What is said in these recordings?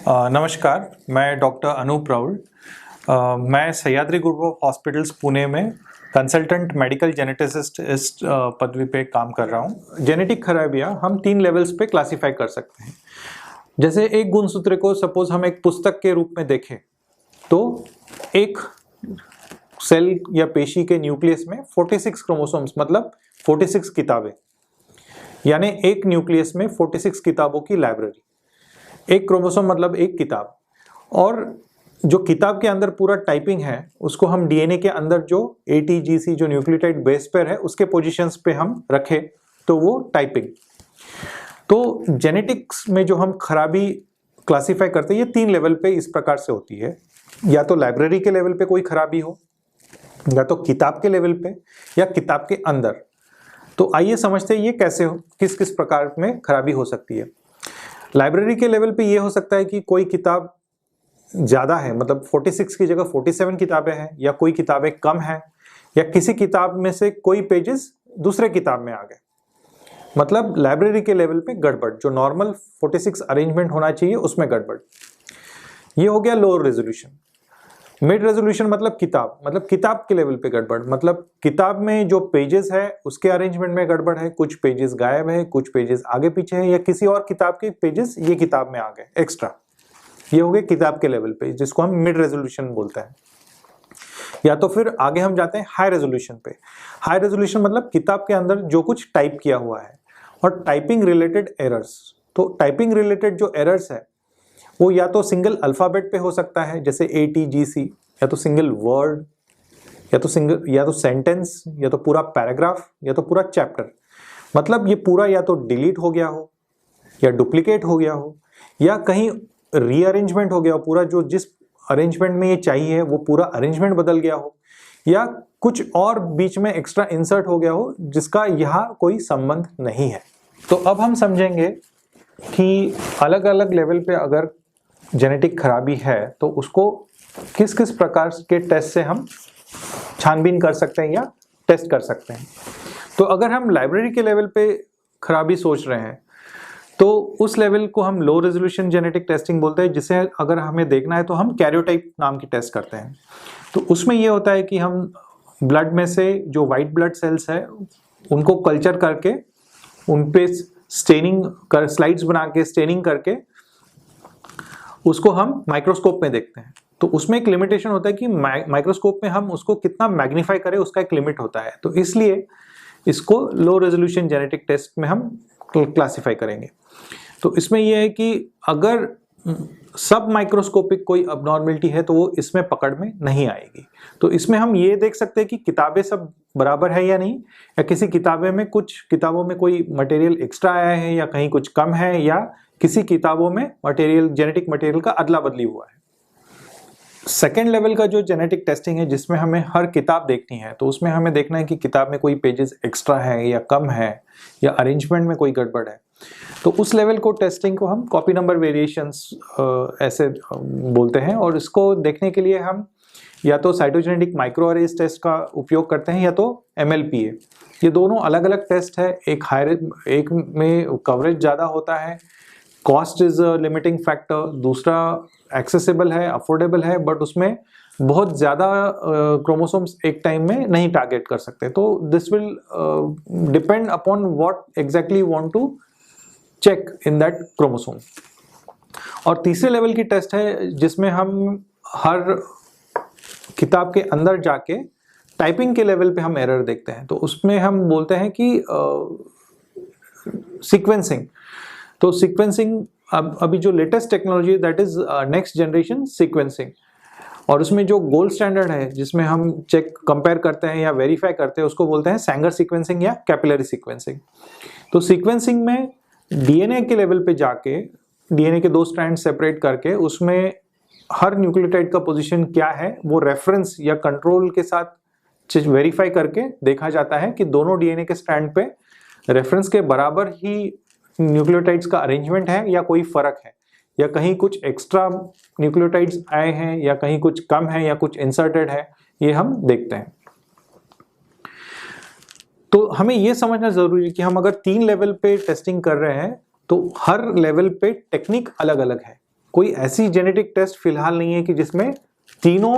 नमस्कार, मैं डॉक्टर अनूप राउल। मैं Sahyadri group of hospitals Pune में कंसल्टेंट मेडिकल जेनेटिसिस्ट इस पदवी पे काम कर रहा हूँ। जेनेटिक खराबियाँ हम 3 लेवल्स पे क्लासीफाई कर सकते हैं। जैसे एक गुणसूत्र को सपोज हम एक पुस्तक के रूप में देखें तो एक सेल या पेशी के न्यूक्लियस में 46 क्रोमोसोम्स मतलब 46 किताबें, यानी एक न्यूक्लियस में 46 किताबों की लाइब्रेरी। एक क्रोमोसोम मतलब एक किताब, और जो किताब के अंदर पूरा टाइपिंग है उसको हम डीएनए के अंदर जो ATGC जो न्यूक्लियोटाइड बेस पेयर है उसके पोजीशंस पे हम रखें तो वो टाइपिंग। तो जेनेटिक्स में जो हम खराबी क्लासीफाई करते हैं ये 3 लेवल पे इस प्रकार से होती है। या तो लाइब्रेरी के लेवल पे कोई खराबी हो, या तो किताब के लेवल पे, या किताब के अंदर। तो आइए समझते हैं ये कैसे हो, किस किस प्रकार में खराबी हो सकती है। लाइब्रेरी के लेवल पे ये हो सकता है कि कोई किताब ज़्यादा है, मतलब 46 की जगह 47 किताबें हैं, या कोई किताबें कम हैं, या किसी किताब में से कोई पेजेस दूसरे किताब में आ गए। मतलब लाइब्रेरी के लेवल पे गड़बड़, जो नॉर्मल 46 अरेंजमेंट होना चाहिए उसमें गड़बड़। ये हो गया लोअर रेजोल्यूशन। मिड रेजोल्यूशन मतलब किताब के लेवल पे गड़बड़, मतलब किताब में जो पेजेस है उसके अरेंजमेंट में गड़बड़ है, कुछ पेजेस गायब है, कुछ पेजेस आगे पीछे है, या किसी और किताब के पेजेस ये किताब में आ गए एक्स्ट्रा। ये हो गए किताब के लेवल पे, जिसको हम मिड रेजोल्यूशन बोलते हैं। या तो फिर आगे हम जाते हैं हाई रेजोल्यूशन पे। हाई रेजोल्यूशन मतलब किताब के अंदर जो कुछ टाइप किया हुआ है और टाइपिंग रिलेटेड एरर्स। तो टाइपिंग रिलेटेड जो एरर्स है वो या तो सिंगल अल्फाबेट पे हो सकता है, जैसे ATGC, या तो सिंगल वर्ड, या तो सेंटेंस, या तो पूरा पैराग्राफ, या तो पूरा चैप्टर। मतलब ये पूरा या तो डिलीट हो गया हो, या डुप्लीकेट हो गया हो, या कहीं रीअरेंजमेंट हो गया हो, पूरा जो जिस अरेंजमेंट में ये चाहिए वो पूरा अरेंजमेंट बदल गया हो, या कुछ और बीच में एक्स्ट्रा इंसर्ट हो गया हो जिसका यहाँ कोई संबंध नहीं है। तो अब हम समझेंगे कि अलग अलग लेवल पे अगर जेनेटिक खराबी है तो उसको किस किस प्रकार के टेस्ट से हम छानबीन कर सकते हैं या टेस्ट कर सकते हैं। तो अगर हम लाइब्रेरी के लेवल पे खराबी सोच रहे हैं तो उस लेवल को हम लो रेजोल्यूशन जेनेटिक टेस्टिंग बोलते हैं, जिसे अगर हमें देखना है तो हम कैरियोटाइप नाम की टेस्ट करते हैं। तो उसमें ये होता है कि हम ब्लड में से जो वाइट ब्लड सेल्स है उनको कल्चर करके उन पे स्टेनिंग कर स्लाइड्स बना के स्टेनिंग करके उसको हम माइक्रोस्कोप में देखते हैं। तो उसमें एक लिमिटेशन होता है कि माइक्रोस्कोप में हम उसको कितना मैग्नीफाई करें, उसका एक लिमिट होता है। तो इसलिए इसको लो रेजोल्यूशन जेनेटिक टेस्ट में हम क्लासिफाई करेंगे। तो इसमें यह है कि अगर सब माइक्रोस्कोपिक कोई अबनॉर्मलिटी है तो वो इसमें पकड़ में नहीं आएगी। तो इसमें हम ये देख सकते हैं कि किताबें सब बराबर है या नहीं, या किसी किताबों में कोई मटेरियल एक्स्ट्रा आया है, या कहीं कुछ कम है, या किसी किताबों में जेनेटिक मटेरियल का अदला बदली हुआ है। सेकेंड लेवल का जो जेनेटिक टेस्टिंग है जिसमें हमें हर किताब देखनी है, तो उसमें हमें देखना है कि किताब में कोई पेजेस एक्स्ट्रा है या कम है, या अरेंजमेंट में कोई गड़बड़ है। तो उस लेवल को टेस्टिंग को हम कॉपी नंबर वेरिएशंस ऐसे बोलते हैं। और इसको देखने के लिए हम या तो साइटोजेनेटिक माइक्रोअरेज टेस्ट का उपयोग करते हैं, या तो MLPA। ये दोनों अलग अलग टेस्ट है। एक में कवरेज ज़्यादा होता है, कॉस्ट इज लिमिटिंग फैक्टर। दूसरा एक्सेसिबल है, अफोर्डेबल है, बट उसमें बहुत ज़्यादा क्रोमोसोम्स एक टाइम में नहीं टारगेट कर सकते। तो this will depend upon what exactly want to check in that chromosome. और तीसरे लेवल की टेस्ट है जिसमें हम हर किताब के अंदर जाके टाइपिंग के लेवल पे हम एरर देखते हैं। तो उसमें हम बोलते हैं कि सीक्वेंसिंग। तो सीक्वेंसिंग अभी जो latest technology that is next generation sequencing, और उसमें जो गोल्ड स्टैंडर्ड है जिसमें हम कंपेयर करते हैं या वेरीफाई करते हैं उसको बोलते हैं सैंगर सीक्वेंसिंग या कैपिलरी सीक्वेंसिंग। तो सीक्वेंसिंग में डीएनए के लेवल पे जाके डीएनए के 2 स्ट्रैंड सेपरेट करके उसमें हर न्यूक्लियोटाइड का पोजीशन क्या है वो रेफरेंस या कंट्रोल के साथ वेरीफाई करके देखा जाता है कि दोनों डीएनए के स्ट्रैंड पे रेफरेंस के बराबर ही न्यूक्लियोटाइड्स का अरेंजमेंट है या कोई फर्क है, या कहीं कुछ एक्स्ट्रा न्यूक्लियोटाइड्स आए हैं, या कहीं कुछ कम है, या कुछ इंसर्टेड है। ये हम देखते हैं। तो हमें यह समझना जरूरी है कि हम अगर 3 लेवल पे टेस्टिंग कर रहे हैं तो हर लेवल पे टेक्निक अलग अलग है। कोई ऐसी जेनेटिक टेस्ट फिलहाल नहीं है कि जिसमें तीनों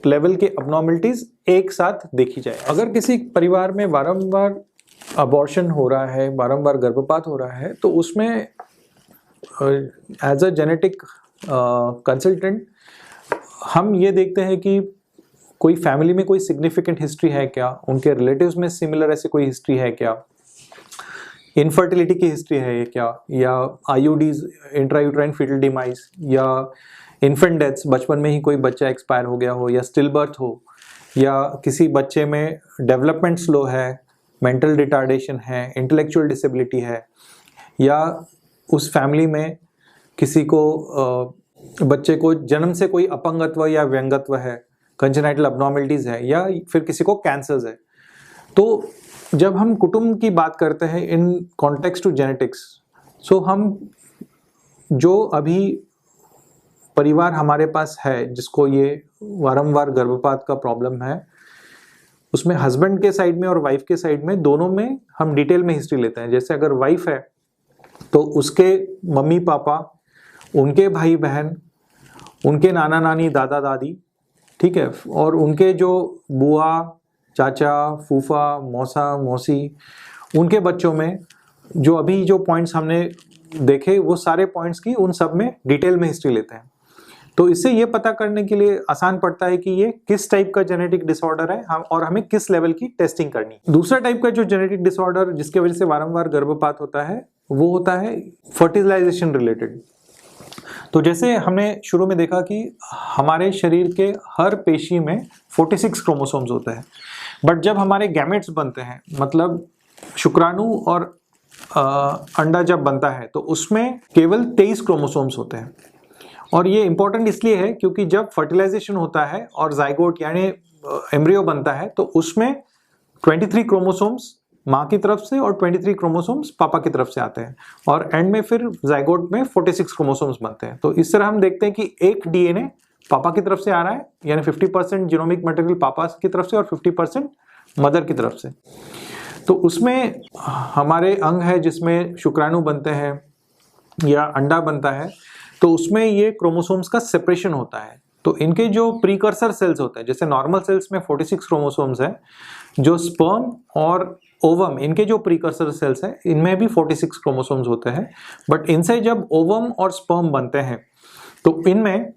लेवल के अबनॉर्मलिटीज एक साथ देखी जाए। अगर किसी परिवार में बारंबार अबॉर्शन हो रहा है, बारंबार गर्भपात हो रहा है, तो उसमें एज अ जेनेटिक कंसल्टेंट हम ये देखते हैं कि कोई फैमिली में कोई सिग्निफिकेंट हिस्ट्री है क्या, उनके रिलेटिव्स में सिमिलर ऐसे कोई हिस्ट्री है क्या, इनफर्टिलिटी की हिस्ट्री है क्या, या आईयूडीज, इंट्रायूट्राइन फीटल डिमाइस, या इन्फेंट डेथ्स, बचपन में ही कोई बच्चा एक्सपायर हो गया हो, या स्टिल बर्थ हो, या किसी बच्चे में डेवलपमेंट स्लो है, मेंटल रिटार्डेशन है, इंटेलेक्चुअल डिसेबिलिटी है, या उस फैमिली में किसी को बच्चे को जन्म से कोई अपंगत्व या व्यंगत्व है, कंजेनाइटल अबनॉर्मलिटीज है, या फिर किसी को कैंसर्स है। तो जब हम कुटुंब की बात करते हैं इन कॉन्टेक्स्ट टू जेनेटिक्स, सो हम जो अभी परिवार हमारे पास है जिसको ये बारंबार गर्भपात का प्रॉब्लम है, उसमें हस्बैंड के साइड में और वाइफ के साइड में दोनों में हम डिटेल में हिस्ट्री लेते हैं। जैसे अगर वाइफ है तो उसके मम्मी पापा, उनके भाई बहन, उनके नाना नानी, दादा दादी, ठीक है, और उनके जो बुआ, चाचा, फूफा, मौसा, मौसी, उनके बच्चों में जो अभी जो पॉइंट्स हमने देखे वो सारे पॉइंट्स की उन सब में डिटेल में हिस्ट्री लेते हैं। तो इससे ये पता करने के लिए आसान पड़ता है कि ये किस टाइप का जेनेटिक डिसऑर्डर है और हमें किस लेवल की टेस्टिंग करनी। दूसरा टाइप का जो जेनेटिक डिसऑर्डर जिसकी वजह से बारंबार गर्भपात होता है वो होता है फर्टिलाइजेशन रिलेटेड। तो जैसे हमने शुरू में देखा कि हमारे शरीर के हर पेशी में 46 क्रोमोसोम्स होते हैं, बट जब हमारे गैमेट्स बनते हैं, मतलब शुक्राणु और अंडा जब बनता है, तो उसमें केवल 23 क्रोमोसोम्स होते हैं। और ये इंपॉर्टेंट इसलिए है क्योंकि जब फर्टिलाइजेशन होता है और जाइगोट यानी एम्ब्रियो बनता है, तो उसमें 23 क्रोमोसोम्स माँ की तरफ से और 23 क्रोमोसोम्स पापा की तरफ से आते हैं, और एंड में फिर जाइगोट में 46 क्रोमोसोम्स बनते हैं। तो इस तरह हम देखते हैं कि एक डीएनए पापा की तरफ से आ रहा है, यानी 50% जीनोमिक मटेरियल पापा की तरफ से और 50% मदर की तरफ से। तो उसमें हमारे अंग है जिसमें शुक्राणु बनते हैं या अंडा बनता है, तो उसमें ये क्रोमोसोम्स का सेपरेशन होता है। तो इनके जो प्रीकर्सर सेल्स होते हैं, जैसे नॉर्मल सेल्स में 46 क्रोमोसोम्स है, जो स्पर्म और ओवम इनके जो प्रीकर्सर सेल्स हैं इनमें भी 46 क्रोमोसोम्स होते हैं। बट इनसे जब ओवम और स्पर्म बनते हैं तो इनमें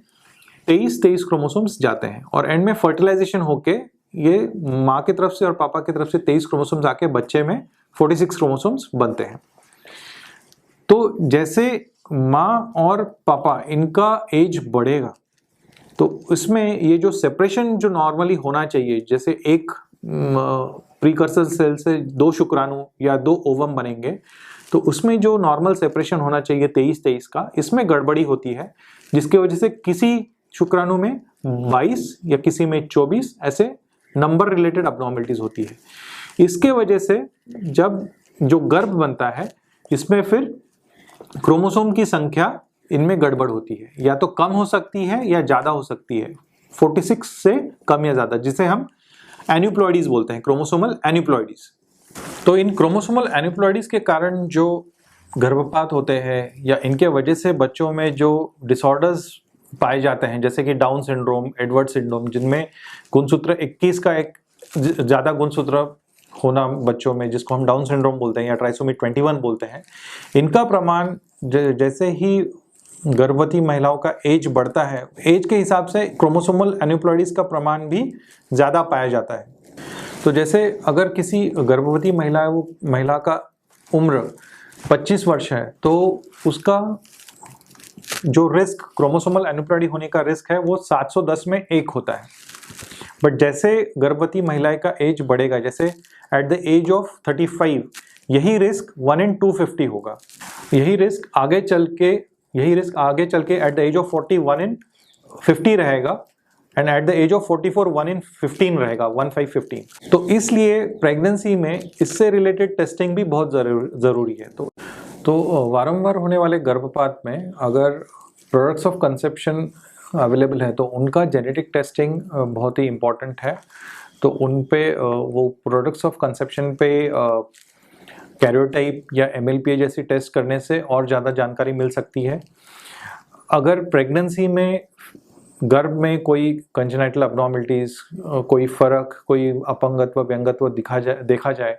23 क्रोमोसोम्स जाते हैं, और एंड में फर्टिलाइजेशन होके ये माँ की तरफ से और पापा की तरफ से 23 क्रोमोसोम्स आके बच्चे में 46 क्रोमोसोम्स बनते हैं। तो जैसे माँ और पापा इनका एज बढ़ेगा तो इसमें ये जो सेपरेशन जो नॉर्मली होना चाहिए, जैसे एक प्रीकर्सर सेल से 2 शुक्राणु या 2 ओवम बनेंगे, तो उसमें जो नॉर्मल सेपरेशन होना चाहिए 23 का, इसमें गड़बड़ी होती है, जिसकी वजह से किसी शुक्राणु में 22 या किसी में 24 ऐसे नंबर रिलेटेड अबनॉर्मलिटीज होती है। इसके वजह से जब जो गर्भ बनता है इसमें फिर क्रोमोसोम की संख्या इनमें गड़बड़ होती है, या तो कम हो सकती है या ज्यादा हो सकती है, 46 से कम या ज्यादा, जिसे हम एन्यूप्लॉइडीज बोलते हैं, क्रोमोसोमल एन्यूप्लॉइडीज। तो इन क्रोमोसोमल एन्यूप्लॉइडीज के कारण जो गर्भपात होते हैं या इनके वजह से बच्चों में जो डिसऑर्डर्स पाए जाते हैं, जैसे कि डाउन सिंड्रोम, एडवर्ड सिंड्रोम, जिनमें गुणसूत्र 21 का एक ज्यादा गुणसूत्र होना बच्चों में, जिसको हम डाउन सिंड्रोम बोलते हैं या ट्राइसोमी 21 बोलते हैं, इनका प्रमाण जैसे ही गर्भवती महिलाओं का एज बढ़ता है, एज के हिसाब से क्रोमोसोमल एन्यूप्लॉइडीज का प्रमाण भी ज़्यादा पाया जाता है। तो जैसे अगर किसी गर्भवती महिला है, वो महिला का उम्र 25 वर्ष है, तो उसका जो रिस्क क्रोमोसोमल एन्यूप्लॉइडी होने का रिस्क है वो 710 में 1 होता है। बट जैसे गर्भवती महिला का एज बढ़ेगा, जैसे एट द एज ऑफ 35, यही रिस्क 1 in 250 होगा। यही रिस्क आगे चल के at the age of 40 1 in 50 रहेगा, and at the age of 44 1 in 15 रहेगा, 1515। तो इसलिए प्रेगनेंसी में इससे रिलेटेड टेस्टिंग भी बहुत जरूरी है। तो बारंबार होने वाले गर्भपात में अगर प्रोडक्ट्स ऑफ कंसेप्शन अवेलेबल है तो उनका जेनेटिक टेस्टिंग बहुत ही इम्पोर्टेंट है। तो उन पे वो प्रोडक्ट्स ऑफ कंसेप्शन पे कैरियोटाइप या MLPA जैसी टेस्ट करने से और ज़्यादा जानकारी मिल सकती है। अगर प्रेगनेंसी में गर्भ में कोई कंजेनाइटल अबनॉर्मलिटीज, कोई फर्क, कोई अपंगत्व व्यंगत्व देखा जाए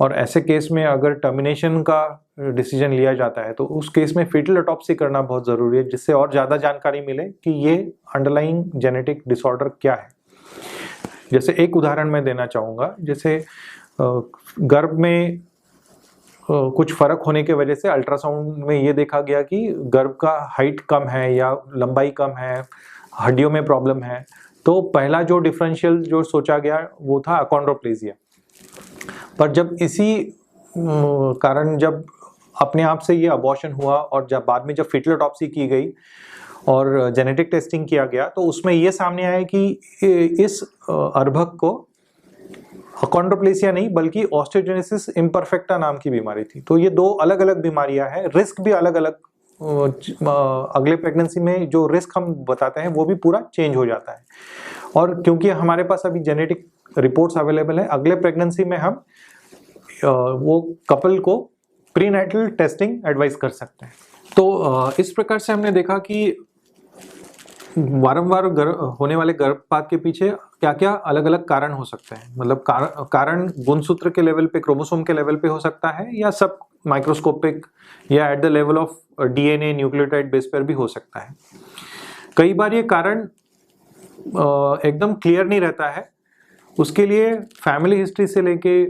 और ऐसे केस में अगर टर्मिनेशन का डिसीजन लिया जाता है तो उस केस में फीटल ऑटोप्सी करना बहुत ज़रूरी है, जिससे और ज़्यादा जानकारी मिले कि ये अंडरलाइंग जेनेटिक डिसऑर्डर क्या है। जैसे एक उदाहरण मैं देना चाहूँगा, जैसे गर्भ में कुछ फर्क होने की वजह से अल्ट्रासाउंड में ये देखा गया कि गर्भ का हाइट कम है या लंबाई कम है, हड्डियों में प्रॉब्लम है, तो पहला जो डिफरेंशियल जो सोचा गया वो था अकॉन्ड्रोप्लेजिया। पर जब इसी कारण जब अपने आप से ये अबॉर्शन हुआ और जब बाद में जब फीटल ऑटोप्सी की गई और जेनेटिक टेस्टिंग किया गया तो उसमें ये सामने आया कि इस अर्भक को अकॉन्ड्रोप्लेसिया नहीं बल्कि ऑस्टियोजेनेसिस इम्परफेक्टा नाम की बीमारी थी। तो ये दो अलग अलग बीमारियां हैं, रिस्क भी अलग अलग, अगले प्रेगनेंसी में जो रिस्क हम बताते हैं वो भी पूरा चेंज हो जाता है। और क्योंकि हमारे पास अभी जेनेटिक रिपोर्ट्स अवेलेबल है, अगले प्रेगनेंसी में हम वो कपल को प्रीनेटल टेस्टिंग एडवाइस कर सकते हैं। तो इस प्रकार से हमने देखा कि वारंवार होने वाले गर्भपात के पीछे क्या क्या अलग अलग कारण हो सकते हैं। मतलब कारण गुणसूत्र के लेवल पे, क्रोमोसोम के लेवल पे हो सकता है, या सब माइक्रोस्कोपिक या at the level of DNA nucleotide base पर भी हो सकता है। कई बार ये कारण एकदम क्लियर नहीं रहता है, उसके लिए फैमिली हिस्ट्री से लेके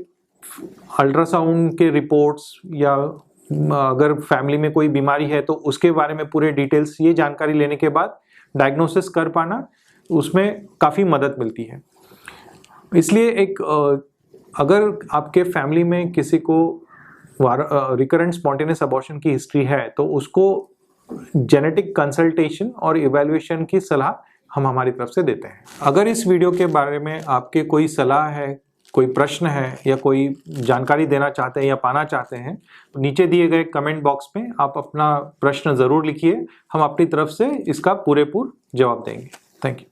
अल्ट्रासाउंड के रिपोर्ट्स या अगर फैमिली में कोई बीमारी है तो उसके बारे में पूरे डिटेल्स, ये जानकारी लेने के बाद डायग्नोसिस कर पाना, उसमें काफ़ी मदद मिलती है। इसलिए अगर आपके फैमिली में किसी को रिकरेंट स्पॉन्टेनियस अबॉर्शन की हिस्ट्री है तो उसको जेनेटिक कंसल्टेशन और इवैल्यूएशन की सलाह हम हमारी तरफ से देते हैं। अगर इस वीडियो के बारे में आपके कोई सलाह है, कोई प्रश्न है या कोई जानकारी देना चाहते हैं या पाना चाहते हैं तो नीचे दिए गए कमेंट बॉक्स में आप अपना प्रश्न ज़रूर लिखिए, हम अपनी तरफ से इसका पूरेपूर जवाब देंगे। Thank you.